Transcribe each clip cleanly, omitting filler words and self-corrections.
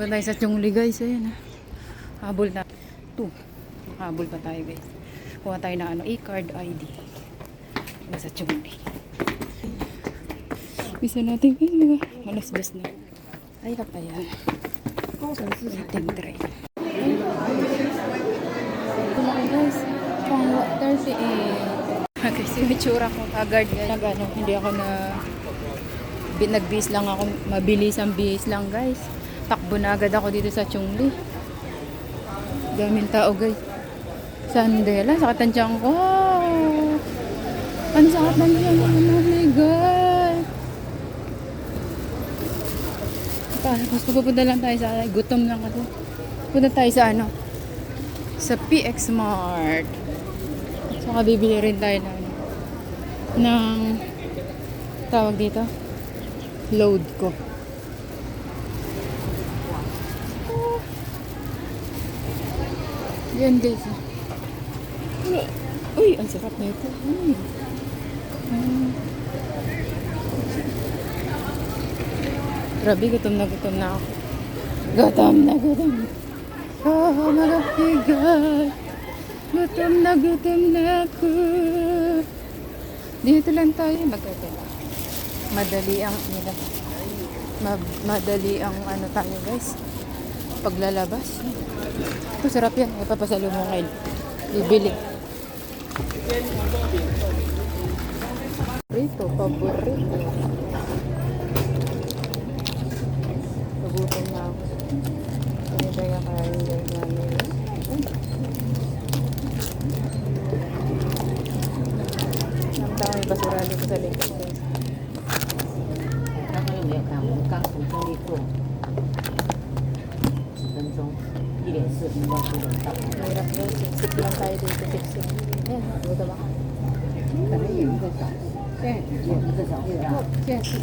Punta tayo sa Chongli guys. Ayan ha. Habol na. Ito. Habol pa tayo guys. Kuha tayo na ano, e-card ID. Sa Chongli. Bisa natin guys. Diba? Alas 2 na. Ay kapayan. Ating train. Ito na guys. Pang 38. Kasi may tsura ko agad guys. Ano, hindi ako na nagbihis lang ako. Mabilis ang bihis lang guys. Takbo na agad ako dito sa Chongli. Daming tao guys. Sandela, sakit ang tiyan ko. Ang sakit ng tiyan ko. Oh my God. Gusto pupunta lang tayo sa gutom lang kasi. Punta tayo sa ano? Sa PX Mart. Saka bibili rin tayo ng tawag dito. Load ko. Yan guys. Uy, ang sarap na ito. Grabe, gutom na ako. Gutom na. Oh, malapigat. Gutom na ako. Dito lang tayo. Madali ang ano tayo guys. Paglalabas. Ito, sarap yan. May papasalubong ngayon. Bibili. Paborito. Pagutom na ako. Ano kaya kain guys namin? Ang dami basura dito sa likod guys. Hirap guys. Sip lang tayo dito. Ayan, buta ba? 可能有1个小时，对，有1个小时啊，现在48，2.45，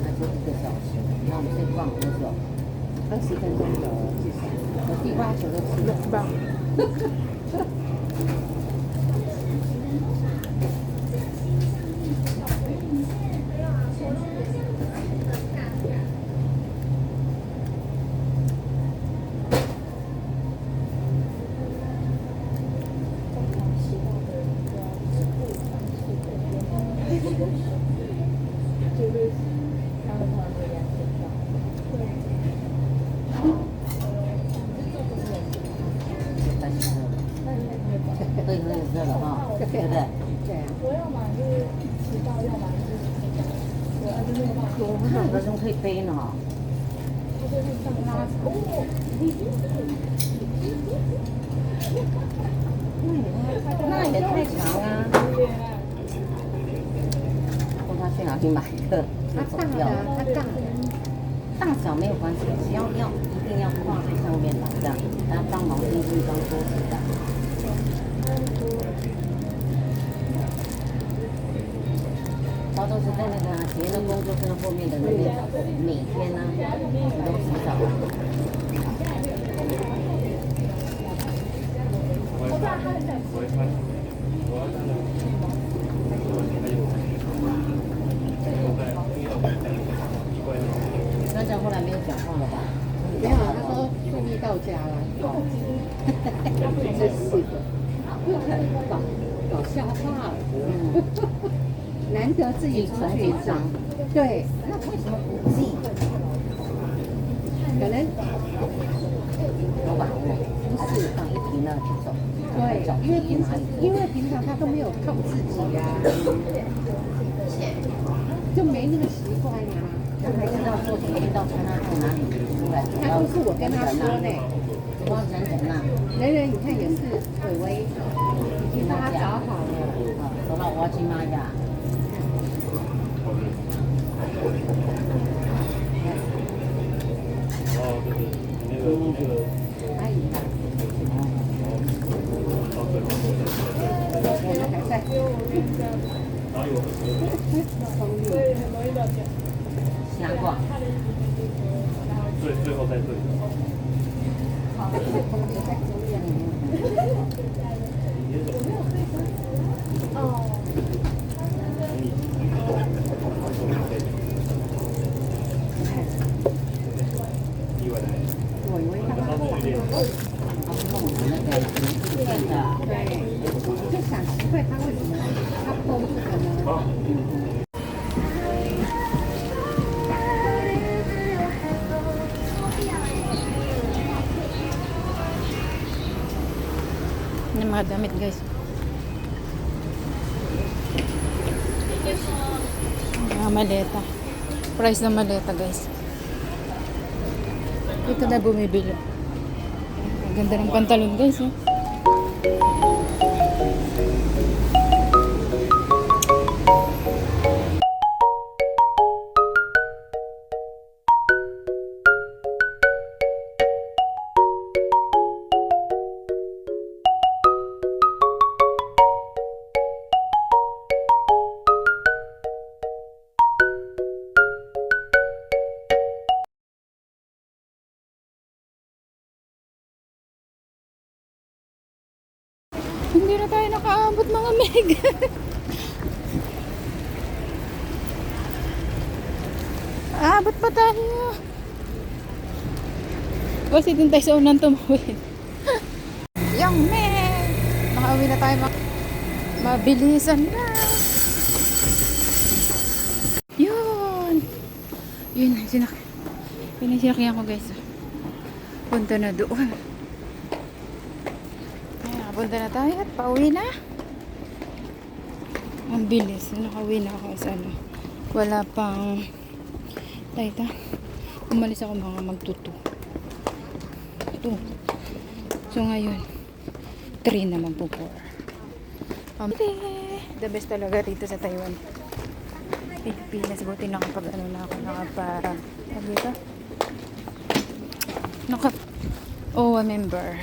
那就1个小时。那我们先逛多久？20分钟的至少。我第8球都吃了。棒。对，那就热了哈，对不对？对啊。我要买就是迟到，要买就是提早。我们2个人可以背呢哈。那也太长啊！问他去哪里买的？他大的，他大的，大小没有关系，只要一定要挂在上面来的，然后当毛巾是当桌子的。包都是在那个企业的工作室后面的那边，每天呢都洗澡。那这样后来没有讲话了吧？没有，他说顺利到家了。真是的，搞笑话了。难得自己出去长，对，那为什么不记？可能有把握，不是放一瓶了就走。对，因为平常他都没有靠自己呀，就没那个习惯呀。他才知道说今天到川那从哪里出来。他都是我跟他说呢。我人呐，人你看也是伟伟，已经帮他找好了。找到我亲妈呀。阿姨啊，我们还在。瞎逛。最后在这里。哦。就想奇怪他为什么他剖这个呢？ Yung mga damit guys. Mga maleta. Price ng maleta guys. Ito na bumibili. Ang ganda ng pantalon guys. Eh. Hindi na tayo nakaabot mga meg. Abot pa tayo. Kasi din tayo sa unang tumawid. Yang meg. Nakauwi na tayo. Mabilisan na. Yun. Yun. Pinasinakihan ko guys. Punta na doon. Punta na tayo at pauwi na. Ang bilis. Nakauwi na ako sa ano. Wala pang tayta. Umalis ako mga magtuto. Ito. So ngayon 3 na magpo-4. The best talaga rito sa Taiwan. Pilipinas. Buti nakapag ano na ako. Nakaparang dito. OWA member.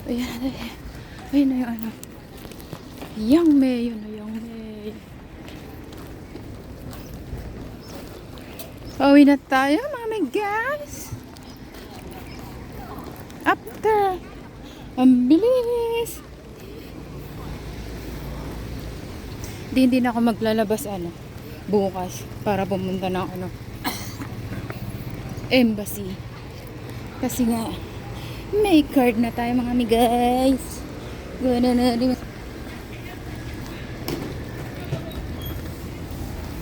Ayan, ayun na yung ano. Yang Mei, yun na Yang Mei. Pauwi na tayo, mga may guys. After. Ang bilis. Hindi na ako maglalabas ano bukas para pumunta ng ano embassy. Kasi nga may card na tayo mga guys. Gana na rin.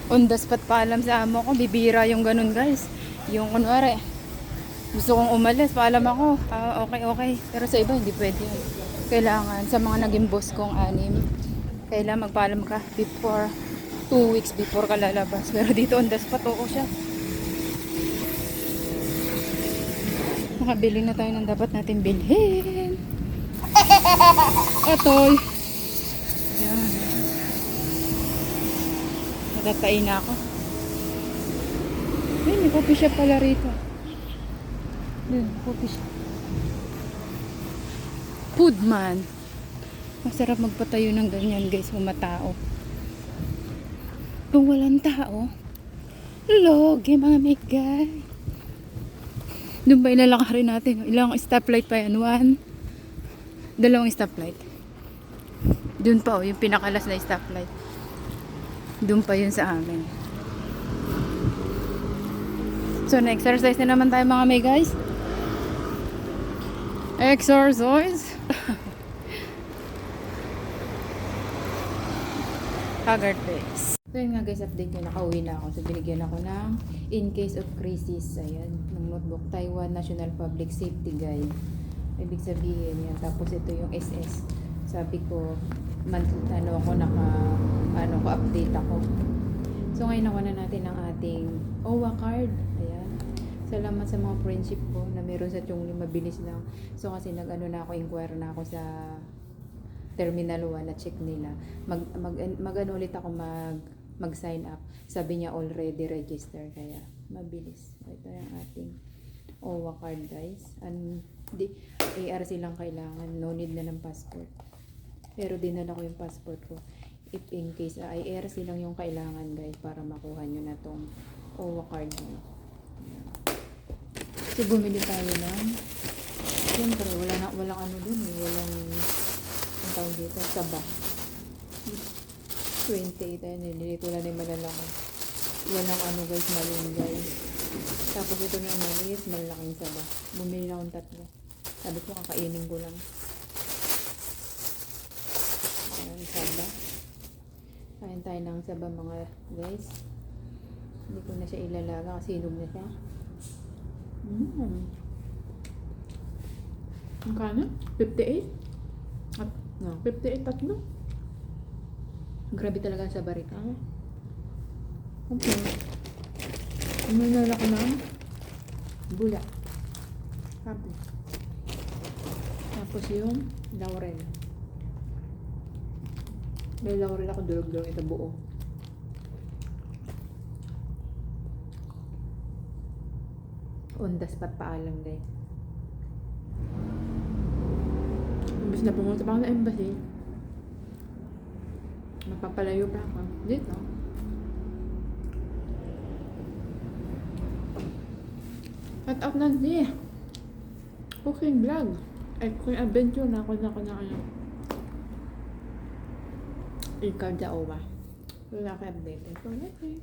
On the spot paalam sa amo ko. Bibira yung ganun guys. Yung kunwari gusto kong umalis. Paalam ako. Okay. Pero sa iba hindi pwede yun. Kailangan sa mga naging boss kong 6. Kailangan magpaalam ka before 2 weeks before ka lalabas. Pero dito on the spot oo siya. Makabili na tayo ng dapat natin bilhin. Atoy. Ayan. Nagkain na ako. Ay, may coffee shop pala rito. Yun, coffee shop. Foodman. Masarap magpatayo ng ganyan guys kung matao. Kung walang tao, loge mga megay. Doon ba ilalakarin natin? Ilang stoplight pa yan? 1, 2 stoplight. Doon pa yung pinakalas na stoplight. Doon pa yun sa amin. So, na-exercise na naman tayo mga may guys. Exercise. Haggard face. So yun nga guys, update nyo, nakauwi na ako. So binigyan ako ng in case of crisis, ayan, ng notebook, Taiwan National Public Safety Guide. Ibig sabihin yan. Tapos ito yung SS. Sabi ko, update ako. So ngayon nakuha na natin ang ating OWA card. Ayan. Salamat sa mga friendship ko na meron sa Chongli, mabilis lang. So kasi inquire na ako sa Terminal 1 na check nila. Ulit ako mag-sign up. Sabi niya already register kaya mabilis. Ito yung ating OWA card guys. ARC lang kailangan. No need na ng passport. Pero dinala ko yung passport ko. If in case ARC lang yung kailangan guys para makuha nyo na tong OWA card nyo. So bumili tayo ng siyempre walang ano dun eh. Walang ang tawag dito, saba. 28 ayun, hindi wala na yung malalaki. Walang ano guys, malunggay. Tapos ito na maliit, malaking saba. Bumili na akong 3. Sabi ko, kakainin ko lang. Ayan, saba. Kain tayo ng saba mga guys. Hindi ko na siya ilalaga kasi inom na siya. Ang kano? 58? At, no, 58 tatlo. Grabe talaga sa barika. Okay. Uminala ko ng bula. Tapos yung laurel. May laurel ako durog-durog ito buo. On the spot paalam guys. Imbis na pumunta pa ako ng embassy, mapapalayo pa ako dito. At out na siya. Cooking vlog. Ay, cooking adventure na ako na ano. Ikaw daw ba? Wala ka update. So, okay.